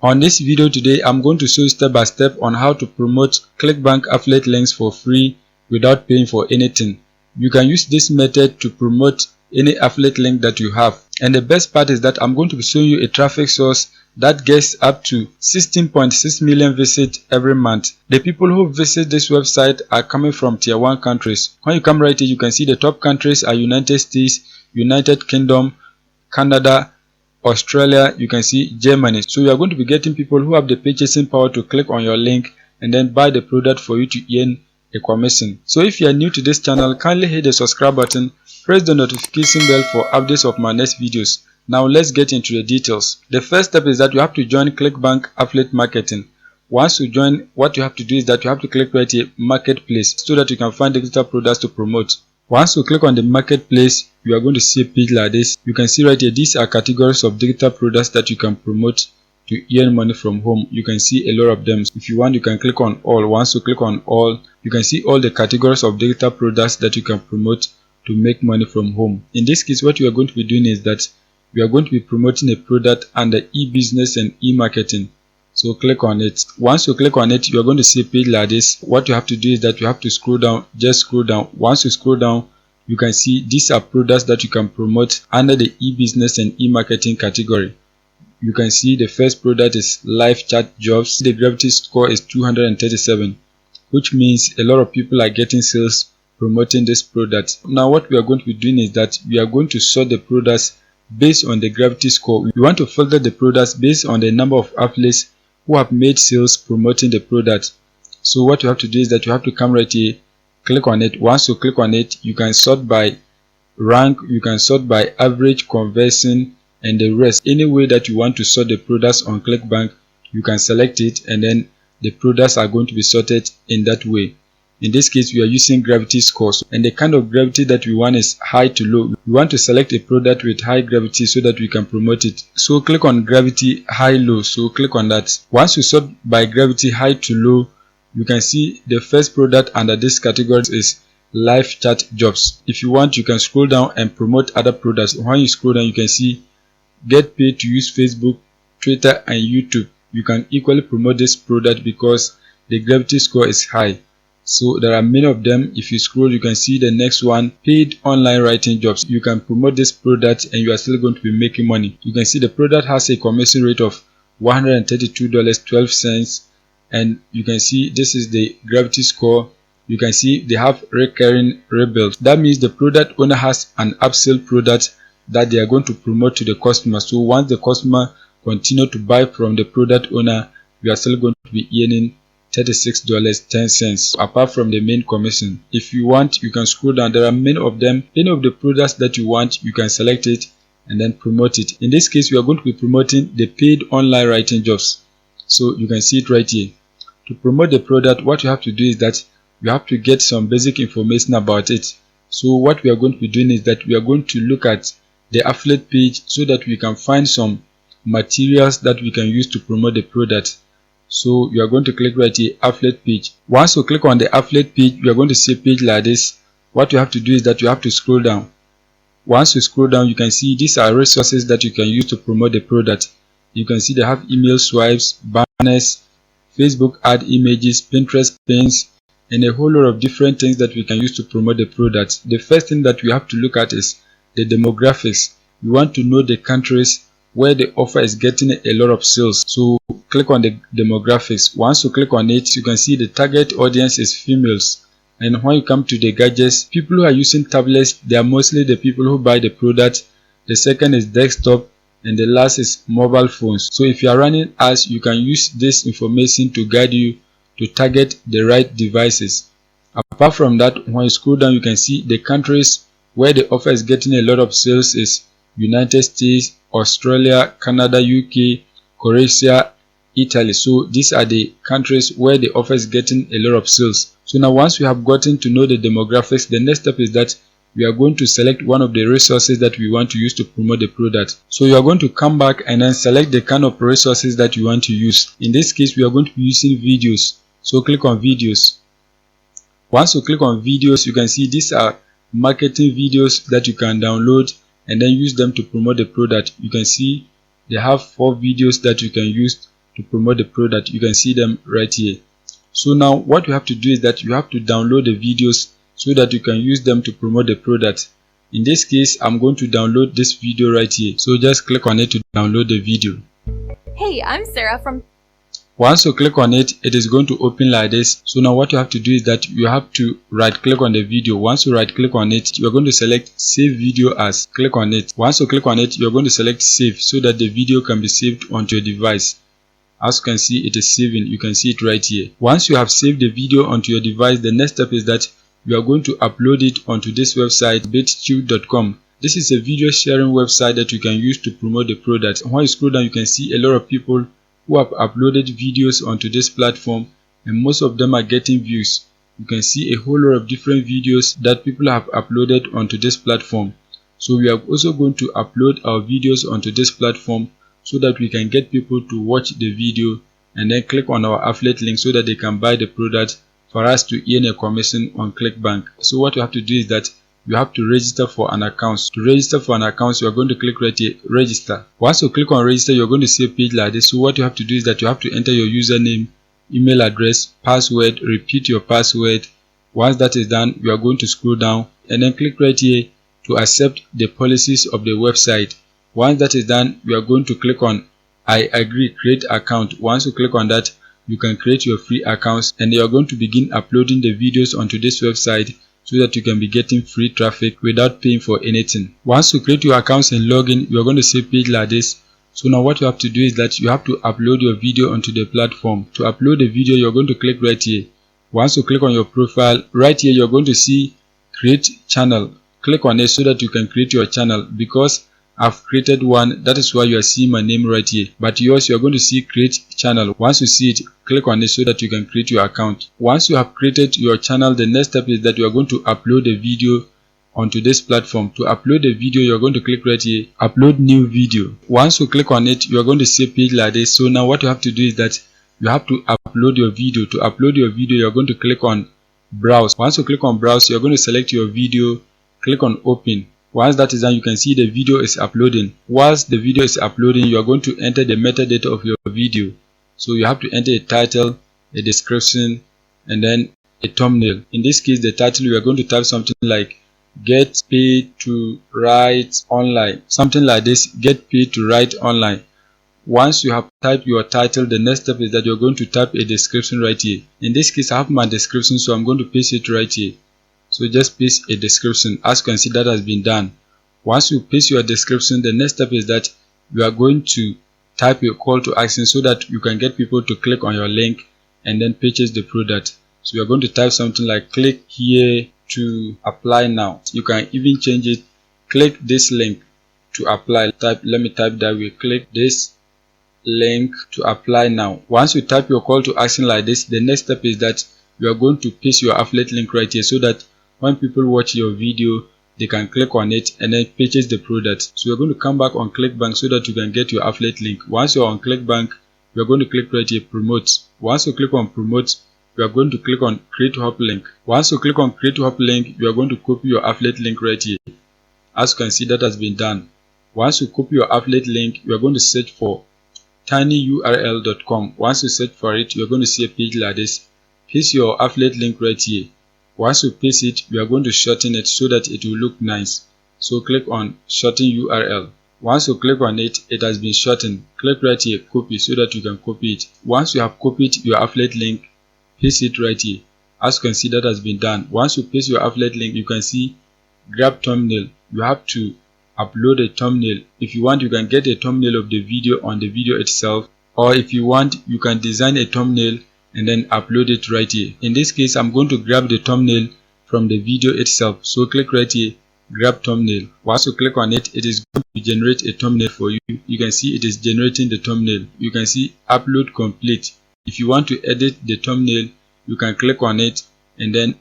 On this video today, I'm going to show you step by step on how to promote Clickbank affiliate links for free without paying for anything. You can use this method to promote any affiliate link that you have. And the best part is that I'm going to be showing you a traffic source that gets up to 16.6 million visits every month. The people who visit this website are coming from tier 1 countries. When you come right here, you can see the top countries are United States, United Kingdom, Canada, Australia, you can see Germany. So you are going to be getting people who have the purchasing power to click on your link and then buy the product for you to earn a commission. So if you are new to this channel, kindly hit the subscribe button, press the notification bell for updates of my next videos. Now let's get into the details. The first step is that you have to join Clickbank affiliate marketing. Once you join, what you have to do is that you have to click right here, Marketplace, so that you can find digital products to promote. Once you click on the Marketplace, you are going to see a page like this. You can see right here, these are categories of digital products that you can promote to earn money from home. You can see a lot of them. If you want, you can click on all. Once you click on all, you can see all the categories of digital products that you can promote to make money from home. In this case, what you are going to be doing is that we are going to be promoting a product under e-business and e-marketing. So click on it. Once you click on it, you are going to see a page like this. What you have to do is that you have to scroll down. Just scroll down. Once you scroll down, you can see these are products that you can promote under the e-business and e-marketing category. You can see the first product is live chat jobs. The gravity score is 237, which means a lot of people are getting sales promoting this product. Now what we are going to be doing is that we are going to sort the products based on the gravity score. We want to filter the products based on the number of affiliates who have made sales promoting the product. So what you have to do is that you have to come right here, click on it. Once you click on it, you can sort by rank, you can sort by average, conversion, and the rest. Any way that you want to sort the products on Clickbank, you can select it, and then the products are going to be sorted in that way. In this case, we are using gravity scores, and the kind of gravity that we want is high to low. We want to select a product with high gravity so that we can promote it. So click on gravity high low. So click on that. Once you sort by gravity high to low, you can see the first product under this category is live chat jobs. If you want, you can scroll down and promote other products. When you scroll down, you can see get paid to use Facebook, Twitter, and YouTube. You can equally promote this product because the gravity score is high. So there are many of them. If you scroll, you can see the next one, paid online writing jobs. You can promote this product and you are still going to be making money. You can see the product has a commission rate of $132.12, and you can see this is the gravity score. You can see they have recurring rebuilds. That means the product owner has an upsell product that they are going to promote to the customer. So once the customer continue to buy from the product owner, you are still going to be earning $36.10 apart from the main commission. If you want, you can scroll down. There are many of them. Any of the products that you want, you can select it and then promote it. In this case, we are going to be promoting the paid online writing jobs. So you can see it right here. To promote the product, what you have to do is that you have to get some basic information about it. So what we are going to be doing is that we are going to look at the affiliate page so that we can find some materials that we can use to promote the product. So you are going to click right here, affiliate page. Once you click on the affiliate page, you are going to see a page like this. What you have to do is that you have to scroll down. Once you scroll down, you can see these are resources that you can use to promote the product. You can see they have email swipes, banners, Facebook ad images, Pinterest pins, and a whole lot of different things that we can use to promote the product. The first thing that we have to look at is the demographics. We want to know the countries where the offer is getting a lot of sales. So click on the demographics. Once you click on it, you can see the target audience is females. And when you come to the gadgets, people who are using tablets, they are mostly the people who buy the product. The second is desktop, and the last is mobile phones. So if you are running ads, you can use this information to guide you to target the right devices. Apart from that, when you scroll down, you can see the countries where the offer is getting a lot of sales is United States, Australia, Canada, UK, Croatia, Italy. So these are the countries where the offer is getting a lot of sales. So now once we have gotten to know the demographics, the next step is that we are going to select one of the resources that we want to use to promote the product. So you are going to come back and then select the kind of resources that you want to use. In this case, we are going to be using videos. So click on videos. Once you click on videos, you can see these are marketing videos that you can download and then use them to promote the product. You can see they have 4 videos that you can use to promote the product. You can see them right here. So now what you have to do is that you have to download the videos so that you can use them to promote the product. In this case, I'm going to download this video right here. So just click on it to download the video. Hey, I'm Sarah from... Once you click on it, it is going to open like this. So now what you have to do is that you have to right click on the video. Once you right click on it, you are going to select save video as. Click on it. Once you click on it, you are going to select save so that the video can be saved onto your device. As you can see, it is saving. You can see it right here. Once you have saved the video onto your device, the next step is that you are going to upload it onto this website, bitchute.com. This is a video sharing website that you can use to promote the product. When you scroll down, you can see a lot of people who have uploaded videos onto this platform, and most of them are getting views. You can see a whole lot of different videos that people have uploaded onto this platform. So we are also going to upload our videos onto this platform so that we can get people to watch the video and then click on our affiliate link so that they can buy the product for us to earn a commission on Clickbank. So what you have to do is that you have to register for an account. To register for an account, you are going to click right here, register. Once you click on register, you're going to see a page like this. So what you have to do is that you have to enter your username, email address, password, repeat your password. Once that is done, you are going to scroll down and then click right here to accept the policies of the website. Once that is done, you are going to click on I agree, create account. Once you click on that, you can create your free accounts and you are going to begin uploading the videos onto this website so that you can be getting free traffic without paying for anything. Once you create your accounts and log in, you are going to see a page like this. So now what you have to do is that you have to upload your video onto the platform. To upload the video, you're going to click right here. Once you click on your profile, right here you're going to see create channel. Click on it so that you can create your channel. Because I've created one, that is why you are seeing my name right here. But yours, you are going to see create channel. Once you see it, click on it so that you can create your account. Once you have created your channel, the next step is that you are going to upload the video onto this platform. To upload the video, you are going to click right here, upload new video. Once you click on it, you are going to see a page like this. So now what you have to do is that you have to upload your video. To upload your video, you are going to click on browse. Once you click on browse, you are going to select your video, click on open. Once that is done, you can see the video is uploading. Whilst the video is uploading, you are going to enter the metadata of your video. So you have to enter a title, a description, and then a thumbnail. In this case, the title, you are going to type something like get paid to write online. Something like this, get paid to write online. Once you have typed your title, the next step is that you're going to type a description right here. In this case, I have my description, so I'm going to paste it right here. So just paste a description. As you can see, that has been done. Once you paste your description, the next step is that you are going to type a call to action so that you can get people to click on your link and then purchase the product. So you are going to type something like click here to apply now. You can even change it, click this link to apply. Let me type that way, click this link to apply now. Once you type your call to action like this, the next step is that you are going to paste your affiliate link right here so that when people watch your video, they can click on it and then purchase the product. So you're going to come back on Clickbank so that you can get your affiliate link. Once you're on Clickbank, you're going to click right here, promote. Once you click on promote, you are going to click on create hop link. Once you click on create hop link, you are going to copy your affiliate link right here. As you can see, that has been done. Once you copy your affiliate link, you are going to search for tinyurl.com. Once you search for it, you're going to see a page like this. Paste your affiliate link right here. Once you paste it, we are going to shorten it so that it will look nice. So click on shorten URL. Once you click on it, it has been shortened. Click right here, copy, so that you can copy it. Once you have copied your affiliate link, paste it right here. As you can see, that has been done. Once you paste your affiliate link, you can see grab thumbnail. You have to upload a thumbnail. If you want, you can get a thumbnail of the video on the video itself, or if you want, you can design a thumbnail and then upload it right here. In this case, I'm going to grab the thumbnail from the video itself. So click right here, grab thumbnail. Once you click on it, it is going to generate a thumbnail for you. You can see it is generating the thumbnail. You can see upload complete. If you want to edit the thumbnail, you can click on it and then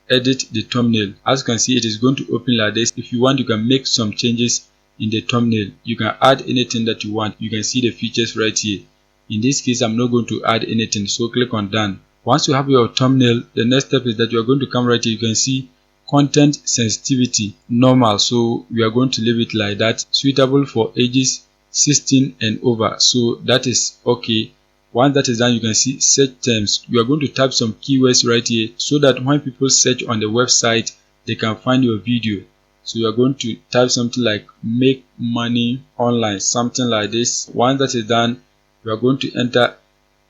edit the thumbnail. As you can see, it is going to open like this. If you want, you can make some changes in the thumbnail. You can add anything that you want. You can see the features right here. In this case, I'm not going to add anything, so click on done. Once you have your thumbnail, the next step is that you are going to come right here. You can see content sensitivity normal, so we are going to leave it like that. Suitable for ages 16 and over, so that is okay. Once that is done, you can see search terms. You are going to type some keywords right here so that when people search on the website, they can find your video. So you are going to type something like make money online, something like this. Once that is done, you are going to enter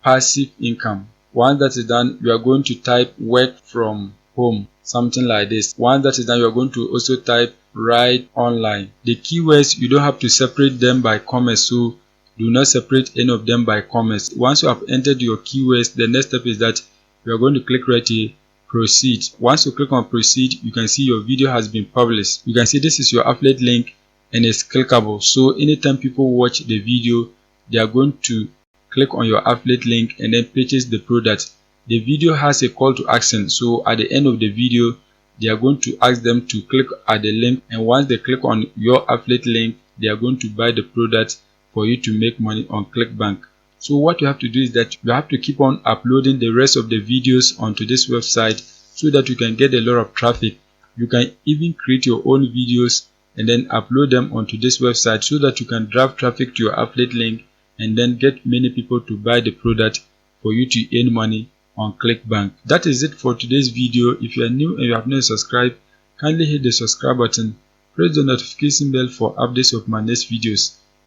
passive income. Once that is done, you are going to type work from home, something like this. Once that is done, you are going to also type write online. The keywords, you don't have to separate them by commas, so do not separate any of them by commas. Once you have entered your keywords, the next step is that you are going to click right here, proceed. Once you click on proceed, you can see your video has been published. You can see this is your affiliate link and it's clickable. So anytime people watch the video, they are going to click on your affiliate link and then purchase the product. The video has a call to action, so at the end of the video, they are going to ask them to click at the link, and once they click on your affiliate link, they are going to buy the product for you to make money on Clickbank. So what you have to do is that you have to keep on uploading the rest of the videos onto this website so that you can get a lot of traffic. You can even create your own videos and then upload them onto this website so that you can drive traffic to your affiliate link and then get many people to buy the product for you to earn money on Clickbank. That is it for today's video. If you are new and you have not subscribed, kindly hit the subscribe button, press the notification bell for updates of my next videos.